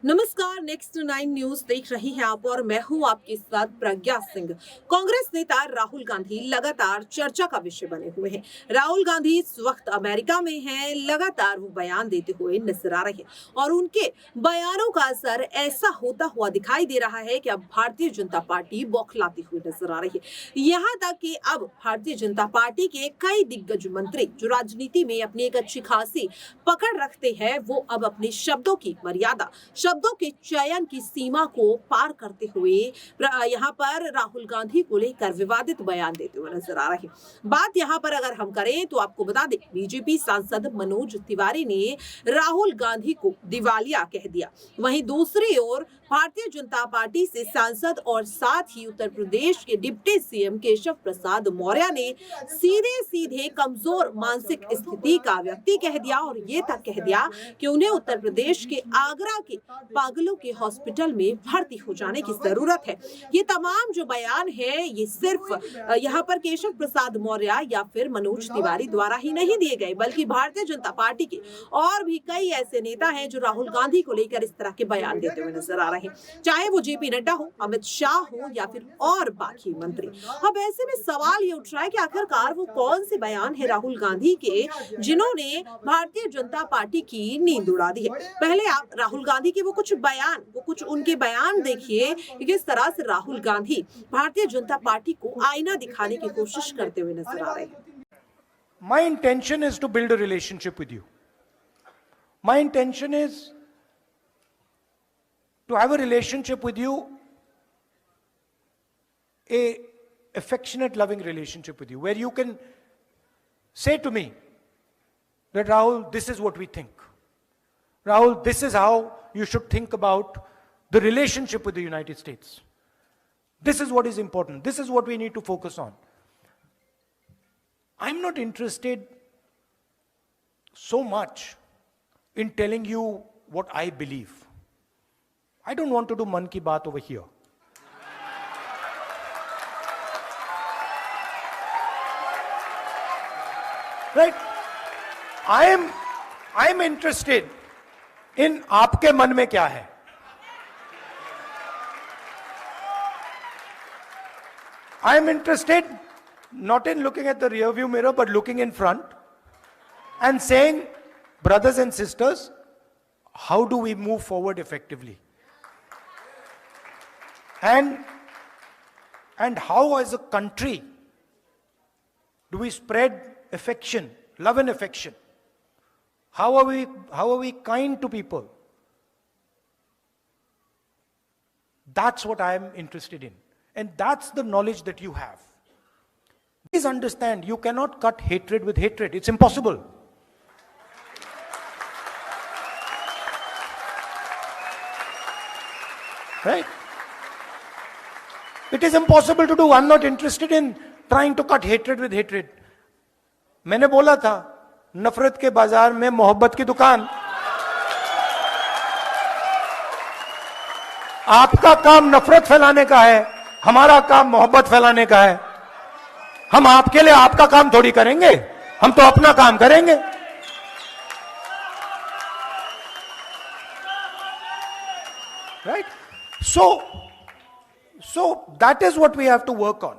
नमस्कार, next 9 news देख रही हैं आप और मैं हूं आपके साथ प्रज्ञा सिंह। कांग्रेस नेता राहुल गांधी लगातार चर्चा का विषय बने हुए हैं। राहुल गांधी इस वक्त अमेरिका में हैं, लगातार वो बयान देते हुए नजर आ रहे हैं और उनके बयानों का असर ऐसा होता हुआ दिखाई दे रहा है कि अब भारतीय जनता पार्टी बौखलाती हुई नजर आ रही है। यहाँ तक कि अब भारतीय जनता पार्टी के कई दिग्गज मंत्री जो राजनीति में अपनी एक अच्छी खासी पकड़ रखते हैं, वो अब अपने शब्दों की मर्यादा, शब्दों के चयन की सीमा को पार करते हुए यहाँ पर राहुल गांधी को लेकर विवादित बयान देते हुए नजर आ रहे हैं। बात यहाँ पर अगर हम करें तो आपको बता दें, बीजेपी सांसद मनोज तिवारी ने राहुल गांधी को दिवालिया कह दिया। वहीं दूसरी ओर भारतीय जनता पार्टी से सांसद और साथ ही उत्तर प्रदेश के डिप्टी सीएम केशव प्रसाद मौर्य ने सीधे सीधे कमजोर मानसिक स्थिति का व्यक्ति कह दिया और ये तक कह दिया कि उन्हें उत्तर प्रदेश के आगरा के पागलों के हॉस्पिटल में भर्ती हो जाने की जरूरत है। ये तमाम जो बयान है, ये सिर्फ यहाँ पर केशव प्रसाद मौर्य या फिर मनोज तिवारी द्वारा ही नहीं दिए गए, बल्कि भारतीय जनता पार्टी के और भी कई ऐसे नेता हैं जो राहुल गांधी को लेकर इस तरह के बयान देते हुए नजर आ रहे हैं, चाहे वो जेपी नड्डा हो, अमित शाह हो या फिर और बाकी मंत्री। अब ऐसे में सवाल ये उठ रहा है कि आखिरकार वो कौन से बयान है राहुल गांधी के जिन्होंने भारतीय जनता पार्टी की नींद उड़ा दी है। पहले आप राहुल गांधी के वो कुछ उनके बयान देखिए कि किस तरह से राहुल गांधी भारतीय जनता पार्टी को आईना दिखाने की कोशिश करते हुए नजर आ रहे हैं। My intention is to build a relationship with you. My intention is to have a relationship with you, a affectionate, loving relationship with you, where you can say to me that Rahul, this is what we think. Rahul, this is how you should think about the relationship with the United States. This is what is important. This is what we need to focus on. I'm not interested so much in telling you what I believe. I don't want to do Man Ki Baat over here. Right? I am interested in आपके मन में क्या है. I am interested not in looking at the rear view mirror, but looking in front and saying, brothers and sisters, how do we move forward effectively? And how as a country do we spread affection, love and affection? How are we kind to people? That's what I am interested in. And that's the knowledge that you have. Please understand, you cannot cut hatred with hatred. It's impossible. Right? It is impossible to do. I'm not interested in trying to cut hatred with hatred. मैंने बोला था, नफरत के बाजार में मोहब्बत की दुकान. आपका काम नफरत फैलाने का है, हमारा काम मोहब्बत फैलाने का है. हम आपके लिए आपका काम थोड़ी करेंगे, हम तो अपना काम करेंगे. Right? So that is what we have to work on.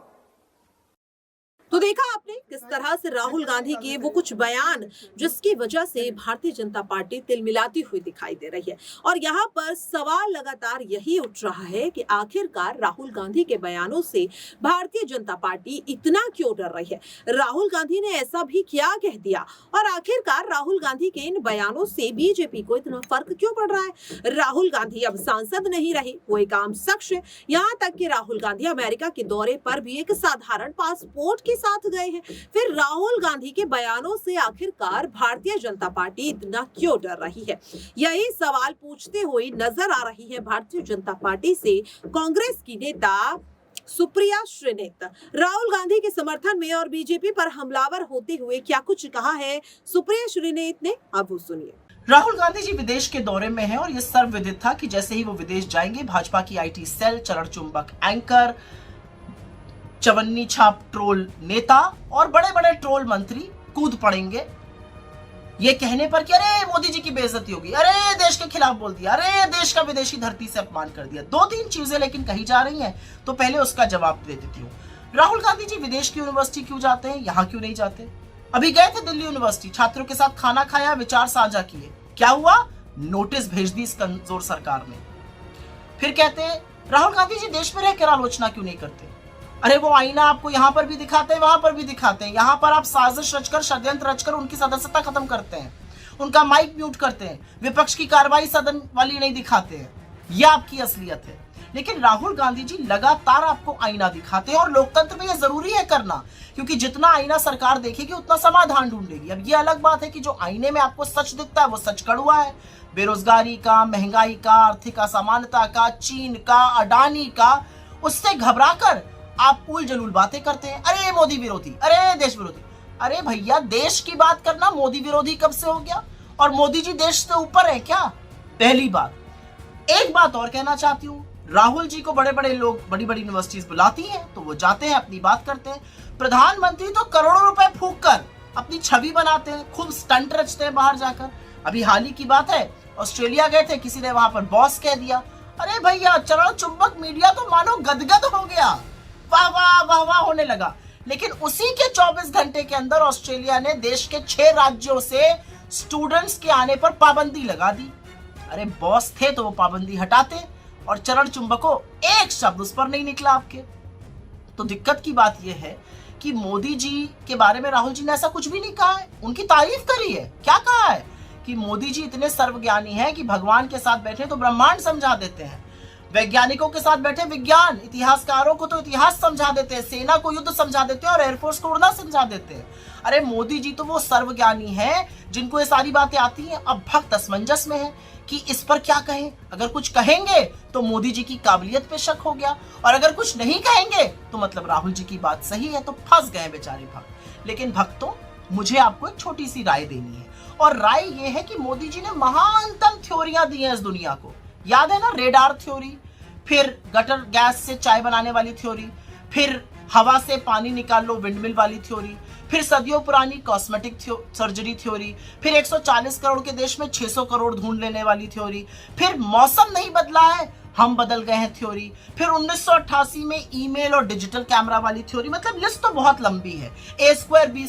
तो देखा आपने किस तरह से राहुल गांधी के वो कुछ बयान जिसकी वजह से भारतीय जनता पार्टी तिलमिलाती हुई दिखाई दे रही है। और यहाँ पर सवाल लगातार यही उठ रहा है कि आखिरकार राहुल गांधी के बयानों से भारतीय जनता पार्टी इतना क्यों डर रही है। राहुल गांधी ने ऐसा भी क्या कह दिया और आखिरकार राहुल गांधी के इन बयानों से बीजेपी को इतना फर्क क्यों पड़ रहा है। राहुल गांधी अब सांसद नहीं रहे, वो एक आम शख्स है। यहाँ तक कि राहुल गांधी अमेरिका के दौरे पर भी एक साधारण पासपोर्ट के साथ गए हैं। फिर राहुल गांधी के बयानों से आखिरकार भारतीय जनता पार्टी इतना क्यों डर रही है, यही सवाल पूछते हुए नजर आ रही है भारतीय जनता पार्टी से कांग्रेस की नेता सुप्रिया श्रीनेत। राहुल गांधी के समर्थन में और बीजेपी पर हमलावर होते हुए क्या कुछ कहा है सुप्रिया श्रीनेत ने, अब वो सुनिए। राहुल गांधी जी विदेश के दौरे में हैं और यह सर्वविदित था कि जैसे ही वो विदेश जाएंगे, भाजपा की आईटी सेल, चरण चुंबक एंकर, चवन्नी छाप ट्रोल नेता और बड़े बड़े ट्रोल मंत्री कूद पड़ेंगे ये कहने पर कि अरे मोदी जी की बेइज्जती होगी, अरे देश के खिलाफ बोल दिया, अरे देश का विदेशी धरती से अपमान कर दिया, 2-3 चीजें लेकिन कही जा रही हैं, तो पहले उसका जवाब दे देती हूँ। राहुल गांधी जी विदेश की यूनिवर्सिटी क्यों जाते हैं, यहाँ क्यों नहीं जाते? अभी गए थे दिल्ली यूनिवर्सिटी, छात्रों के साथ खाना खाया, विचार साझा किए, क्या हुआ? नोटिस भेज दी इस कमजोर सरकार ने। फिर कहते हैं राहुल गांधी जी देश में रहकर आलोचना क्यों नहीं करते? अरे वो आईना आपको यहाँ पर भी दिखाते हैं, वहां पर भी दिखाते हैं, यहाँ पर आप साजिश रचकर, षड्यंत्र रचकर उनकी सदस्यता खत्म करते हैं, उनका माइक म्यूट करते हैं, विपक्ष की कार्रवाई सदन वाली नहीं दिखाते हैं, यह आपकी असलियत है। लेकिन राहुल गांधी जी लगातार आपको आईना दिखाते हैं और लोकतंत्र में यह जरूरी है करना, क्योंकि जितना आईना सरकार देखेगी उतना समाधान ढूंढेगी। अब ये अलग बात है कि जो आईने में आपको सच दिखता है वो सच कड़वा है, बेरोजगारी का, महंगाई का, आर्थिक असमानता का, चीन का, अडानी का, उससे घबराकर आप उल जलूल बातें करते हैं, अरे मोदी विरोधी, अरे देश विरोधी। अरे भैया देश की बात करना मोदी विरोधी कब से हो गया? और मोदी जी देश से ऊपर है क्या? पहली बात। एक बात और कहना चाहती हूँ, राहुल जी को बड़े बड़े लोग बड़ी बड़ी यूनिवर्सिटीज बुलाती हैं तो वो जाते हैं, अपनी बात करते हैं। प्रधानमंत्री तो करोड़ों रुपए फूंक कर अपनी छवि बनाते हैं, खूब स्टंट रचते हैं बाहर जाकर। अभी हाल ही की बात है, ऑस्ट्रेलिया गए थे, किसी ने वहां पर बॉस कह दिया, अरे भैया चरण चुंबक मीडिया तो मानो गदगद हो गया, वाह वाह वाह वाह होने लगा। लेकिन उसी के 24 घंटे के अंदर ऑस्ट्रेलिया ने देश के 6 राज्यों से स्टूडेंट्स के आने पर पाबंदी लगा दी। अरे बॉस थे तो वो पाबंदी हटाते, और चरण चुंबको एक शब्द उस पर नहीं निकला आपके। तो दिक्कत की बात यह है कि मोदी जी के बारे में राहुल जी ने ऐसा कुछ भी नहीं कहा है, उनकी तारीफ करी है। क्या कहा है कि मोदी जी इतने सर्वज्ञानी हैं कि भगवान के साथ बैठे तो ब्रह्मांड समझा देते हैं, वैज्ञानिकों के साथ बैठे विज्ञान, इतिहासकारों को तो इतिहास समझा देते हैं, सेना को युद्ध समझा देते हैं और एयरफोर्स को उड़ना समझा देते हैं। अरे मोदी जी तो वो सर्वज्ञानी हैं जिनको ये सारी बातें आती हैं। अब भक्त असमंजस में है कि इस पर क्या कहें। अगर कुछ कहेंगे तो मोदी जी की काबिलियत पे शक हो गया, और अगर कुछ नहीं कहेंगे तो मतलब राहुल जी की बात सही है, तो फंस गए बेचारे भक्त। लेकिन भक्तों, मुझे आपको एक छोटी सी राय देनी है, और राय ये है कि मोदी जी ने महानतम थ्योरियां दी हैं इस दुनिया को। याद है ना, रेडार थ्योरी, फिर गटर गैस से चाय बनाने वाली थ्योरी, फिर हवा से पानी निकाल लो विंडमिल वाली थ्योरी, फिर सदियों पुरानी कॉस्मेटिक सर्जरी थ्योरी, फिर 140 करोड़ के देश में 600 करोड़ ढूंढ लेने वाली थ्योरी, फिर मौसम नहीं बदला है हम बदल गए हैं थ्योरी, फिर 1988 में ईमेल और डिजिटल कैमरा वाली थ्योरी। मतलब लिस्ट तो बहुत लंबी है। A² B²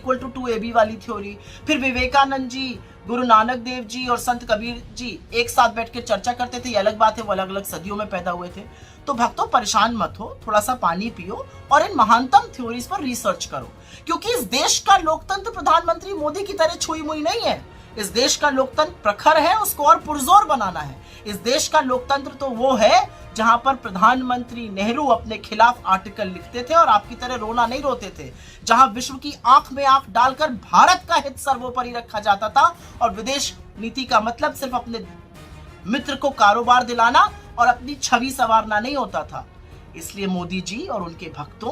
= 2AB वाली थ्योरी, फिर विवेकानंद जी, गुरु नानक देव जी और संत कबीर जी एक साथ बैठ के चर्चा करते थे। ये अलग बात है, वो अलग अलग सदियों में पैदा हुए थे। तो भक्तों परेशान मत हो, थोड़ा सा पानी पियो और इन महानतम थ्योरीज पर रिसर्च करो, क्योंकि इस देश का लोकतंत्र प्रधानमंत्री मोदी की तरह छुई मुई नहीं है। इस देश का लोकतंत्र प्रखर है, उसको और पुरजोर बनाना है। इस देश का लोकतंत्र तो वो है जहां पर प्रधानमंत्री नेहरू अपने खिलाफ आर्टिकल लिखते थे और आपकी तरह रोना नहीं रोते थे, जहां विश्व की आंख में आंख डालकर भारत का हित सर्वोपरि रखा जाता था, और विदेश नीति का मतलब सिर्फ अपने मित्र को कारोबार दिलाना और अपनी छवि संवारना नहीं होता था। इसलिए मोदी जी और उनके भक्तों,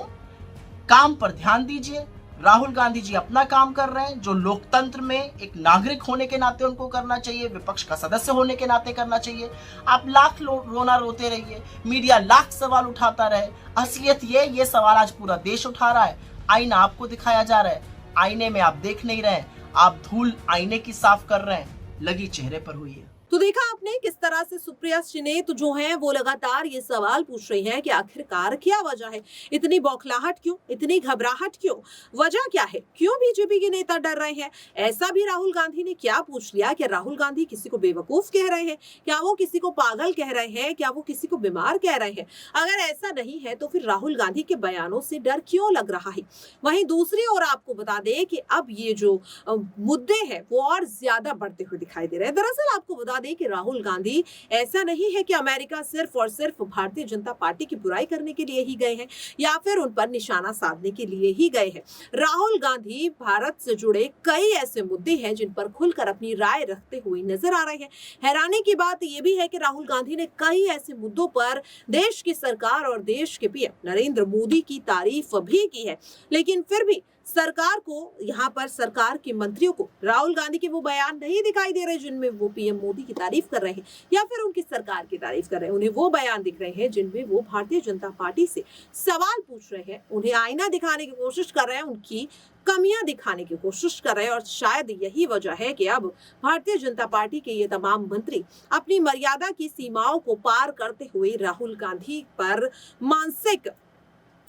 काम पर ध्यान दीजिए। राहुल गांधी जी अपना काम कर रहे हैं, जो लोकतंत्र में एक नागरिक होने के नाते उनको करना चाहिए, विपक्ष का सदस्य होने के नाते करना चाहिए। आप लाख रोना रोते रहिए, मीडिया लाख सवाल उठाता रहे, असलियत ये सवाल आज पूरा देश उठा रहा है। आईना आपको दिखाया जा रहा है, आईने में आप देख नहीं रहे, आप धूल आईने की साफ कर रहे हैं, लगी चेहरे पर हुई है। तो देखा आपने किस तरह से सुप्रिया श्रीनेत जो हैं वो लगातार ये सवाल पूछ रही हैं कि आखिरकार क्या वजह है, इतनी बौखलाहट क्यों, इतनी घबराहट क्यों, वजह क्या है, क्यों बीजेपी के नेता डर रहे हैं। ऐसा भी राहुल गांधी ने क्या पूछ लिया? क्या राहुल गांधी किसी को बेवकूफ कह रहे हैं? क्या वो किसी को पागल कह रहे हैं? क्या वो किसी को बीमार कह रहे हैं? अगर ऐसा नहीं है तो फिर राहुल गांधी के बयानों से डर क्यों लग रहा है? वहीं दूसरी ओर आपको बता दें कि अब ये जो मुद्दे हैं वो और ज्यादा बढ़ते हुए दिखाई दे रहे हैं। दरअसल आपको बता दें कि राहुल गांधी ऐसा नहीं है कि अमेरिका सिर्फ और सिर्फ भारतीय जनता पार्टी की बुराई करने के लिए ही गए हैं या फिर उन पर निशाना साधने के लिए ही गए हैं। राहुल गांधी भारत से जुड़े कई ऐसे मुद्दे हैं जिन पर खुलकर अपनी राय रखते हुए नजर आ रहे हैं। हैरानी की बात यह भी है कि राहुल गांधी ने कई ऐसे मुद्दों पर देश की सरकार और देश के पीएम नरेंद्र मोदी की तारीफ भी की है, लेकिन फिर भी सरकार को, यहाँ पर सरकार के मंत्रियों को राहुल गांधी के वो बयान नहीं दिखाई दे रहे जिनमें वो पीएम मोदी की तारीफ कर रहे हैं या फिर उनकी सरकार की तारीफ कर रहे हैं। उन्हें वो बयान दिख रहे हैं जिनमें वो भारतीय जनता पार्टी से सवाल पूछ रहे हैं, उन्हें आईना दिखाने की कोशिश कर रहे हैं, उनकी कमियां दिखाने की कोशिश कर रहे हैं। और शायद यही वजह है कि अब भारतीय जनता पार्टी के ये तमाम मंत्री अपनी मर्यादा की सीमाओं को पार करते हुए राहुल गांधी पर मानसिक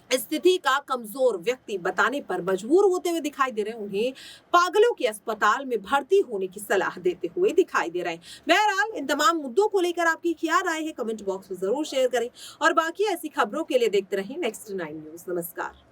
स्थिति का कमजोर व्यक्ति बताने पर मजबूर होते हुए दिखाई दे रहे हैं। उन्हें पागलों के अस्पताल में भर्ती होने की सलाह देते हुए दिखाई दे रहे हैं। बहरहाल इन तमाम मुद्दों को लेकर आपकी क्या राय है, कमेंट बॉक्स में जरूर शेयर करें और बाकी ऐसी खबरों के लिए देखते रहें नेक्स्ट 9 न्यूज। नमस्कार।